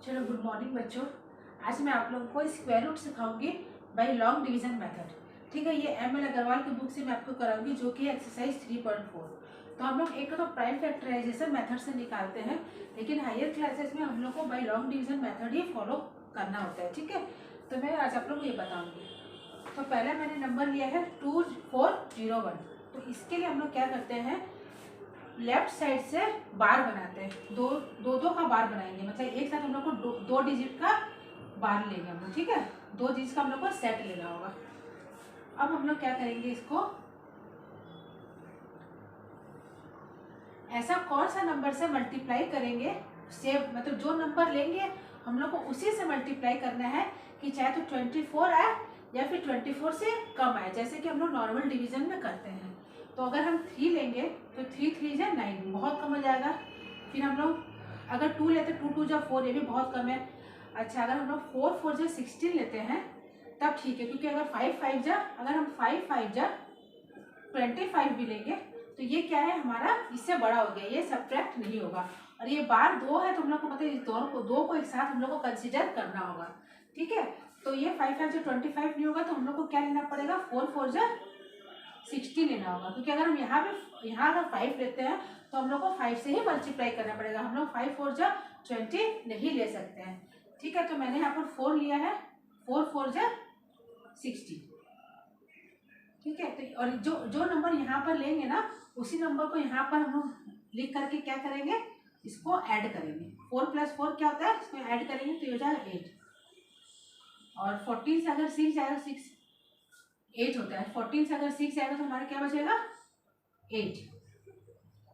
चलो good morning बच्चों। आज मैं आप लोगों को स्क्वायर रूट सिखाऊंगी बाय लॉन्ग डिवीजन मेथड। ठीक है, ये एम एल अग्रवाल की बुक से मैं आपको कराऊंगी, जो कि एक्सरसाइज 3.4। तो हम लोग एक तो प्राइम फैक्टराइजेशन मेथड से निकालते हैं, लेकिन हायर क्लासेस में हम लोग को बाय लॉन्ग डिवीजन मेथड ही फॉलो करना होता है। ठीक है, तो मैं आज आप लोग को ये बताऊंगी। तो पहला मैंने नंबर लिया है 2401। तो इसके लिए हम लोग क्या करते हैं, लेफ्ट साइड से बार बनाते हैं, दो का बार बनाएंगे, मतलब एक साथ हम लोग को दो डिजिट का बार लेंगे हम लोग। ठीक है, दो डिजिट का हम लोग को सेट लेना होगा। अब हम लोग क्या करेंगे, इसको ऐसा कौन सा नंबर से मल्टीप्लाई करेंगे, से मतलब जो नंबर लेंगे हम लोग को उसी से मल्टीप्लाई करना है, कि चाहे तो 24 आए या फिर 24 से कम आए, जैसे कि हम लोग नॉर्मल डिवीजन में करते हैं। तो अगर हम 3 लेंगे तो 3 3 जा 9, बहुत कम हो जाएगा। फिर हम लोग अगर 2 लेते 2 2 जा 4, ये भी बहुत कम है। अच्छा, अगर हम लोग 4 4 जा 16 लेते हैं तब ठीक है, क्योंकि अगर 5 5 जा, अगर हम 5 5 जा 25 भी लेंगे तो ये क्या है, हमारा इससे बड़ा हो गया, ये सब्ट्रैक्ट नहीं होगा। और ये बार 2 है तो हम लोग को मतलब इस दो को एक साथ हम लोग को कंसिडर करना होगा। ठीक है, तो ये 5 5 जो 25 नहीं होगा, तो हम लोग को क्या लेना पड़ेगा, 4 4 जा 60 लेना होगा। क्योंकि अगर हम यहाँ अगर 5 लेते हैं तो हम लोग को 5 से ही मल्टीप्लाई करना पड़ेगा, हम लोग 5 4 जा 20 नहीं ले सकते हैं। ठीक है, तो मैंने यहाँ पर 4 लिया है, 4 4 जा 60। ठीक है, तो और जो नंबर यहाँ पर लेंगे ना, उसी नंबर को यहाँ पर हम लोग लिख करके क्या करेंगे, इसको ऐड करेंगे। 4 + 4 क्या होता है, इसको ऐड करेंगे तो ये हो जाएगा 8। और 14 से अगर 6 जाएगा, 6 8 होता है, 14 से अगर 6 आएगा तो हमारा क्या बचेगा, 8।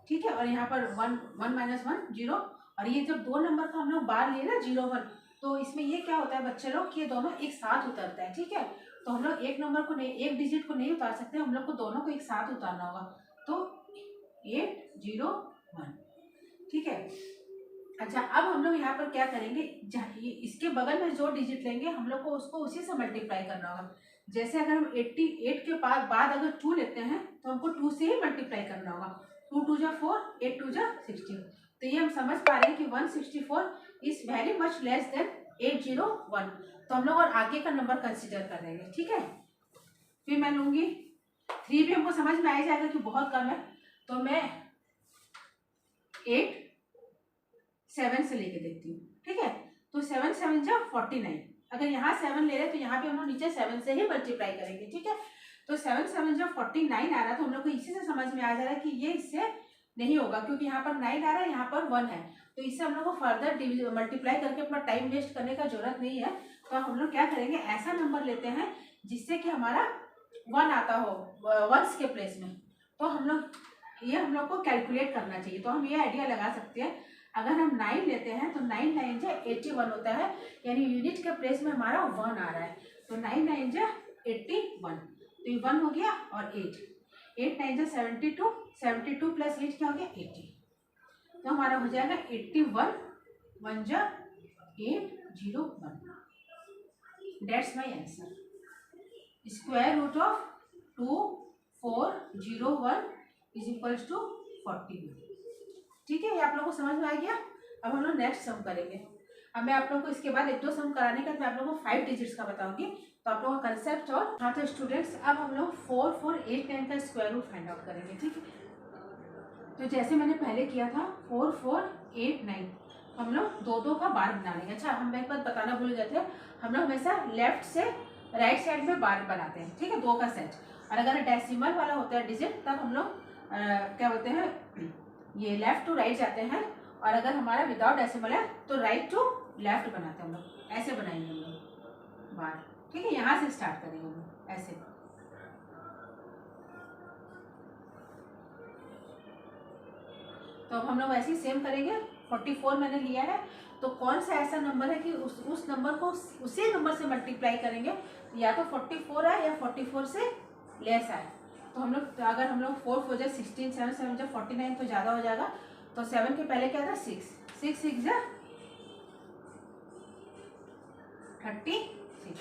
ठीक है, और यहाँ पर 1 1 - 1 0। और ये जब दो नंबर का हम लोग बार लिए ना 0 1, तो इसमें ये क्या होता है बच्चे लोग कि ये दोनों एक साथ उतरता है। ठीक है, तो हम लोग एक नंबर को नहीं, एक डिजिट को नहीं उतार सकते, हम लोग को दोनों को एक साथ उतारना होगा। तो 8 0 1। ठीक है, अच्छा, अब हम लोग यहाँ पर क्या करेंगे, इसके बगल में जो डिजिट लेंगे हम लोग को उसको उसी से मल्टीप्लाई करना होगा। जैसे अगर हम 88 के बाद अगर 2 लेते हैं तो हमको 2 से ही मल्टीप्लाई करना होगा। 2 2 जा 4, 8 2 जा 16। तो ये हम समझ पा रहे हैं कि 164 is very much less than 801। तो हम लोग और आगे का नंबर कंसिडर कर लेंगे। ठीक है, फिर मैं लूंगी 3 भी हमको समझ में आ जाएगा कि बहुत कम है, तो मैं 8 7 से लेके देखती हूँ। ठीक है, तो 7 7 जा 49। अगर यहाँ 7 ले रहे तो यहाँ पे हम लोग नीचे 7 से ही मल्टीप्लाई करेंगे। ठीक है, तो 7 7 जा 49 आ रहा है, तो हम लोग को इसी से समझ में आ जा रहा है कि ये इससे नहीं होगा, क्योंकि यहाँ पर 9 आ रहा है, यहाँ पर 1 है, तो इससे हम लोग को फर्दर मल्टीप्लाई करके अपना टाइम वेस्ट करने का जरूरत नहीं है। तो हम लोग क्या करेंगे, ऐसा नंबर लेते हैं जिससे कि हमारा 1 आता हो वंस के प्लेस में। तो हम लोग को कैलकुलेट करना चाहिए। तो हम ये आइडिया लगा सकते हैं, अगर हम 9 लेते हैं तो 9 9 जा 81 होता है, यानी यूनिट के प्लेस में हमारा 1 आ रहा है, तो 9 9 जा 81। तो ये 1 हो गया, और 8 9 जा 72, 72 + 8 क्या हो गया, 80। तो हमारा हो जाएगा 81 1 जा 801। That's my answer. Square root of 2401 is equals to 41। ठीक है, ये आप लोगों को समझ में आ गया। अब हम लोग नेक्स्ट सम करेंगे। अब मैं आप लोगों को इसके बाद 1-2 सम कराने का मैं आप लोगों को 5 डिजिट्स का बताऊंगी, तो आप लोगों का कंसेप्ट। और हाँ, तो स्टूडेंट्स अब हम लोग 4 4 8 9 का स्क्वायर रूट फाइंड आउट करेंगे। ठीक है, तो जैसे मैंने पहले किया था 4 4 8 9, हम लोग 2 का बार बना लेंगे। अच्छा, हम एक बात बताना भूल गए थे, हम लोग हमेशा लेफ्ट से राइट साइड में बार बनाते हैं। ठीक है, 2 का सेट। और अगर डेसिमल वाला होता है डिजिट, तब हम लोग क्या बोलते हैं, ये लेफ्ट टू राइट जाते हैं। और अगर हमारा विदाउट डेसिमल है तो राइट टू लेफ्ट बनाते हैं हम लोग, ऐसे बनाएंगे हम लोग बार। ठीक है, यहाँ से स्टार्ट करेंगे हम लोग ऐसे। तो अब हम लोग ऐसे ही सेम करेंगे। 44 मैंने लिया है, तो कौन सा ऐसा नंबर है कि उस नंबर को उसी नंबर से मल्टीप्लाई करेंगे, या तो 44 आए या 44 से लेस आए। तो हम लोग अगर हम लोग 4 4 जा 16, 7 7 जा 49 तो ज़्यादा हो जाएगा। तो 7 के पहले क्या था, 6 6 6 जा 36।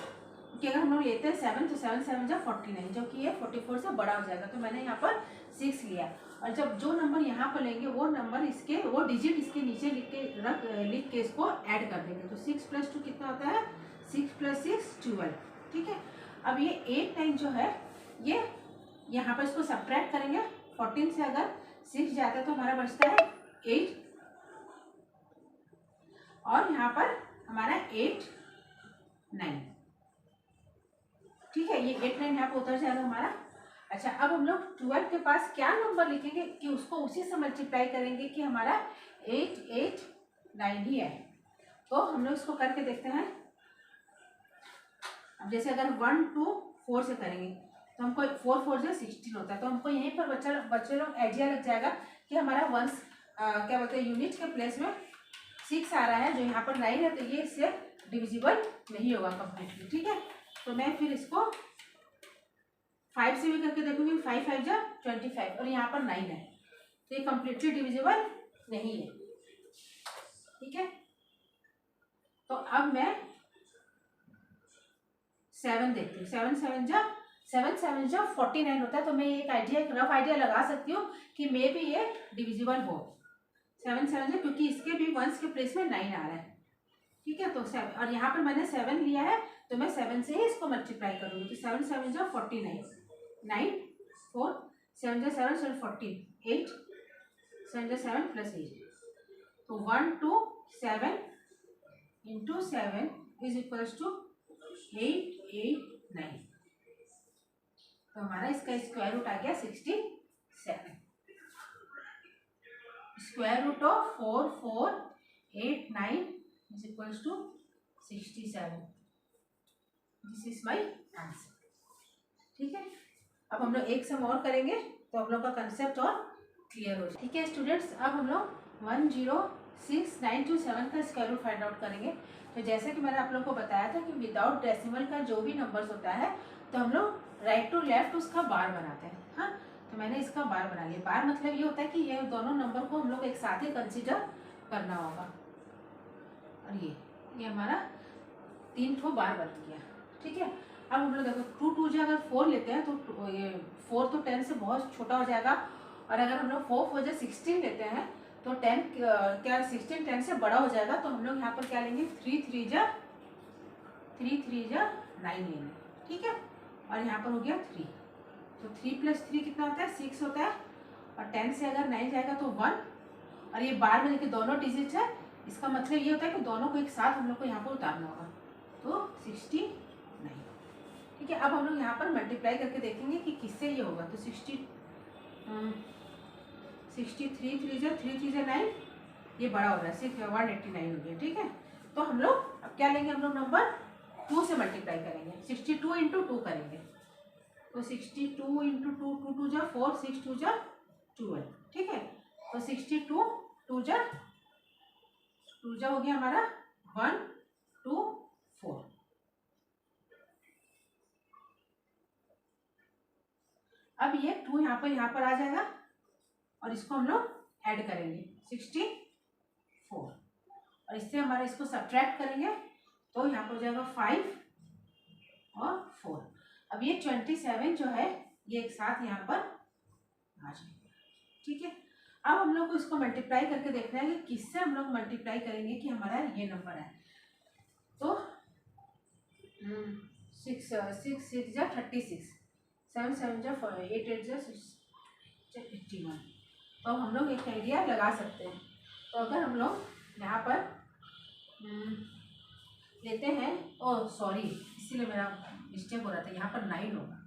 कि अगर हम लोग लेते हैं 7 तो 7 7 जा 49, जो कि ये 44 से बड़ा हो जाएगा, तो मैंने यहाँ पर 6 लिया। और जब जो नंबर यहाँ पर लेंगे वो नंबर इसके, वो डिजिट इसके नीचे लिख के इसको ऐड कर देंगे। तो 6 + 2 कितना होता है, 6 + 6 12, ठीक है। अब ये 8 9 जो है ये यहाँ पर इसको सब्ट्रैक्ट करेंगे। 14 से अगर 6 जाता है तो हमारा बचता है 8, और यहाँ पर हमारा 8 9, ठीक है। ये 8 9 यहाँ पर उतर जाएगा हमारा। अच्छा, अब हम लोग 12 के पास क्या नंबर लिखेंगे कि उसको उसी से मल्टीप्लाई करेंगे कि हमारा 8 8 9 ही है। तो हम लोग इसको करके देखते हैं। अब जैसे अगर 1 2 4 से करेंगे तो हमको 4 4 से 16 होता है, तो हमको यहीं पर बच्चे लोग आइडिया लग जाएगा कि हमारा वंस क्या बोलते हैं यूनिट के प्लेस में 6 आ रहा है, जो यहाँ पर 9 है, तो ये इससे डिविजिबल नहीं होगा कम्प्लीटली, ठीक है। तो मैं फिर इसको 5 से भी करके देखूंगी। 5 5 जा 25, और यहाँ पर 9 है, तो ये कम्प्लीटली डिविजिबल नहीं है, ठीक है। तो अब मैं 7 देखती हूँ। 7 7 जा 49 होता है, तो मैं एक रफ आइडिया लगा सकती हूँ कि मे भी ये डिविजिबल हो। 7 7 जा, क्योंकि इसके भी वंस के प्लेस में 9 आ रहा है, ठीक है। तो 7, और यहाँ पर मैंने 7 लिया है, तो मैं 7 से ही इसको मल्टीप्लाई करूँगी। तो 7 7 जा 49, 9 4 7 जा 7 7 14 8 7 जा 7 + 8, तो 1 2 7 × 7 = 8 8 9, तो हमारा इसका स्क्वायर रूट आ गया 67। Square root of 4 4 8 9 = 67। This is my answer, ठीक है। अब हम लोग एक सम और करेंगे तो हम लोग का कंसेप्ट और क्लियर हो जाए, ठीक है स्टूडेंट्स। अब हम लोग 106927 का स्क्वायर रूट फाइंड आउट करेंगे। तो जैसे कि मैंने आप लोग को बताया था कि विदाउट डेसिमल का जो भी नंबर्स होता है तो हम लोग राइट टू लेफ्ट उसका बार बनाते हैं, हाँ। तो मैंने इसका बार बना लिया। बार मतलब ये होता है कि ये दोनों नंबर को हम लोग एक साथ ही कंसिडर करना होगा। और ये हमारा 3 ठो बार बन गया, ठीक है। अब हम लोग देखो 2 2 जा अगर 4 लेते हैं तो ये 4 तो 10 से बहुत छोटा हो जाएगा, और अगर हम लोग 4 4 जा 16 लेते हैं तो 10 क्या 16 10 से बड़ा हो जाएगा। तो हम लोग यहाँ पर क्या लेंगे, 3 3 जा 9 लेंगे, ठीक है। और यहाँ पर हो गया 3, तो 3 + 3 कितना होता है, 6 होता है। और 10 से अगर 9 जाएगा तो 1, और ये बार में देखिए दोनों डिजिट है, इसका मतलब ये होता है कि दोनों को एक साथ हम लोग को यहाँ पर उतारना होगा। तो 69, ठीक है। अब हम लोग यहाँ पर मल्टीप्लाई करके देखेंगे कि किससे ये होगा। तो 63 3 जा 3 3 जा 9, ये बड़ा हो रहा है, 189 हो गया, ठीक है। तो हम लोग अब क्या लेंगे, हम लोग नंबर 2 से मल्टीप्लाई करेंगे। 62 × 2 करेंगे, तो 62 × 2 2 2 जा 4 6 2 जा 12, ठीक है। तो 62 2 जा हो गया हमारा 1 2 4। अब ये 2 यहाँ पर आ जाएगा, और इसको हम लोग ऐड करेंगे 64, और इससे हमारा इसको सब्ट्रैक्ट करेंगे तो यहाँ पर हो जाएगा 5 और 4। अब ये 27 जो है ये एक साथ यहाँ पर आ जाएगा, ठीक है। अब हम लोग को इसको मल्टीप्लाई करके देखना है कि किससे हम लोग मल्टीप्लाई करेंगे कि हमारा ये नंबर है। तो 6 6 जा 36, 7 7 जा 8 8 जा 81। तो हम लोग एक आइडिया लगा सकते हैं। तो अगर हम लोग यहाँ पर लेते हैं, ओह सॉरी, इसीलिए मेरा मिस्टेक हो रहा था, यहाँ पर 9 होगा।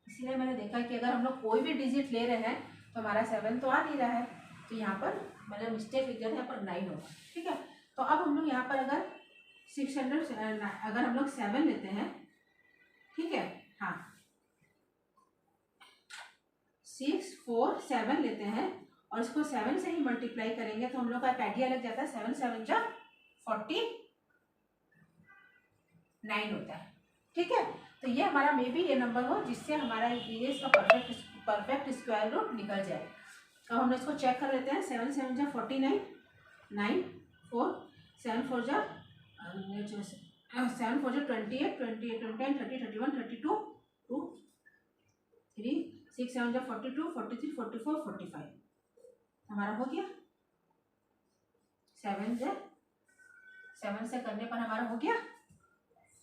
इसीलिए मैंने देखा कि अगर हम लोग कोई भी डिजिट ले रहे हैं तो हमारा 7 तो आ नहीं रहा है, तो यहाँ पर मैंने मिस्टेक लिख दिया था, यहाँ पर 9 होगा, ठीक है। तो अब हम लोग यहाँ पर अगर 600 अगर हम लोग 7 लेते हैं, ठीक है, हाँ 6 4 7 लेते हैं और इसको 7 से ही मल्टीप्लाई करेंगे तो हम लोग का एक आइडिया लग जाता है। 7 7 जा 49 होता है, ठीक है। तो ये हमारा मे बी ये नंबर हो जिससे हमारा ये इसका परफेक्ट स्क्वायर रूट निकल जाए। अब हम इसको चेक कर लेते हैं। 7 7 जा 49, 9 4 7 4 जा 7 4 28, 28 29 30 31 32 2 3 6 7 42 43 44 45 हमारा हो गया। 7 से करने पर हमारा हो गया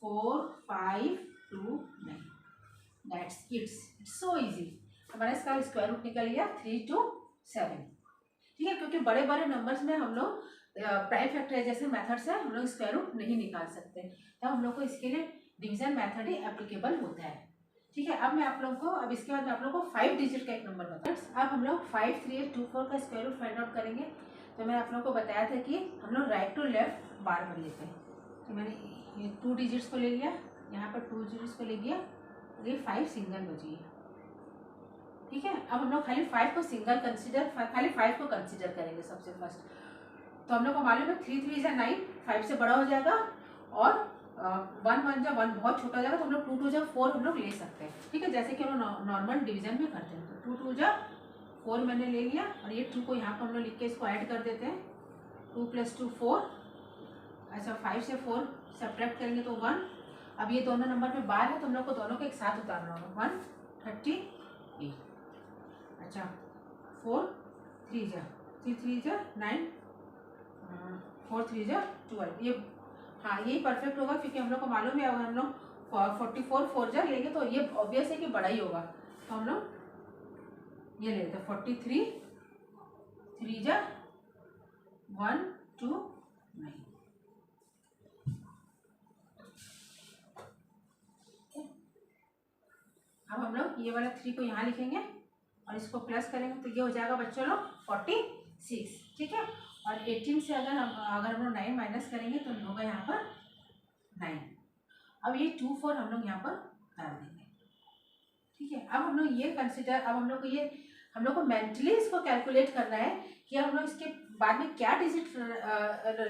4 5 2 9। That's it's so easy. हमारा इसका स्क्वायर रूट निकल गया 3 to 7। ठीक है, क्योंकि बड़े बड़े नंबर्स में हम लोग प्राइम फैक्टराइजेशन मेथड से हम लोग स्क्वायर रूट नहीं निकाल सकते, तो हम लोग को इसके लिए डिवीजन मेथड ही एप्लीकेबल होता है। ठीक है, अब मैं आप लोगों को अब इसके बाद मैं आप लोगों को 5 डिजिट का एक नंबर बताऊँ। अब हम लोग 5 3 8 2 4 का स्क्वायर रूट फाइंड आउट करेंगे। तो मैंने आप लोगों को बताया था कि हम लोग राइट टू लेफ्ट बार में लेते हैं। तो मैंने ये 2 डिजिट्स को ले लिया, यहाँ पर 2 डिजिट्स को ले लिया, ये 5 सिंगल बची है। ठीक है, अब हम लोग खाली 5 को सिंगल कंसीडर, खाली 5 को कंसीडर करेंगे सबसे फर्स्ट। तो हम लोग को मालूम है 3 3 9, 5 से बड़ा हो जाएगा, और 1 1 जब 1 बहुत छोटा हो जाएगा, तो हम लोग 2 2 जब 4 हम लोग ले सकते हैं। ठीक है, जैसे कि हम लोग नॉर्मल डिवीजन में करते हैं। तो 2 2 जब 4 मैंने ले लिया, और ये 2 को यहाँ पर हम लोग लिख के इसको ऐड कर देते हैं। 2 + 2 4। अच्छा, 5 से 4 सब्ट्रैक्ट करेंगे तो 1। अब ये दोनों नंबर में बार है, तो हम लोग को दोनों को एक साथ उतारना होगा। 138। अच्छा, 4 3 जा 3 3 जा 9, 4 3 जा 12। ये हाँ, यही परफेक्ट होगा, क्योंकि हम लोग को मालूम है अगर हम लोग 44 4 जा लेंगे तो ये ऑब्वियस है कि बड़ा ही होगा। तो हम लोग ये लेते हैं 43 3 जा 1 2 9। अब हम लोग ये वाला 3 को यहाँ लिखेंगे और इसको प्लस करेंगे, तो ये हो जाएगा बच्चों लोग 46। ठीक है, और 18 से अगर हम लोग 9 माइनस करेंगे तो होगा यहाँ पर 9। अब ये 2 4 हम लोग यहाँ पर डाल देंगे। ठीक है, अब हम लोग ये कंसिडर, अब हम लोग को मेंटली इसको कैलकुलेट करना है कि हम लोग इसके बाद में क्या डिजिट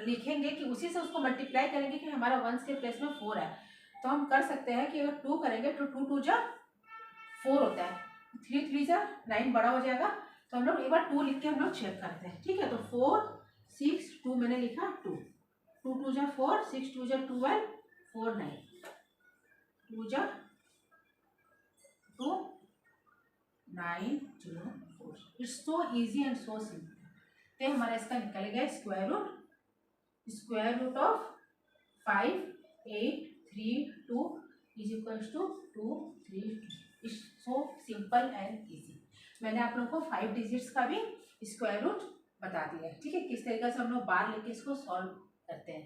लिखेंगे कि उसी से उसको मल्टीप्लाई करेंगे कि हमारा 1 के प्लेस में 4 है। तो हम कर सकते हैं कि अगर 2 करेंगे तो 2 2 जा 4 होता है, 3 3 जा 9 बड़ा हो जाएगा। तो हम लोग एक बार 2 लिख के हम लोग चेक करते हैं। ठीक है, तो 4 6 2 मैंने लिखा 2 2 2 जा 4 6 2 जा 12 4 9 2 जा 2 9 0 4। It's so easy and so simple. तो हमारा इसका निकल गया square root of 5 8 3 2 is equals to 2 3 2। It's so simple and easy. मैंने आप लोगों को 5 डिजिट्स का भी स्क्वायर रूट बता दिया है। ठीक है, किस तरीके से हम लोग बार लेके इसको सॉल्व करते हैं।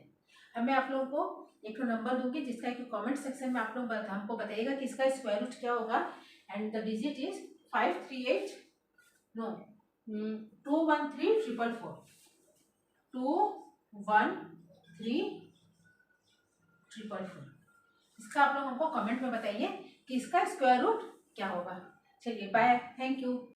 अब मैं आप लोगों को एक नंबर दूंगी, जिसका कि कमेंट सेक्शन में आप लोग हमको बताइएगा कि इसका स्क्वायर रूट क्या होगा। And the digit is 538 no 2 1 3 4 4 2 1 3 4 4। इसका आप लोग हमको कमेंट में बताइए कि इसका स्क्वायर रूट क्या होगा। चलिए बाय, थैंक यू।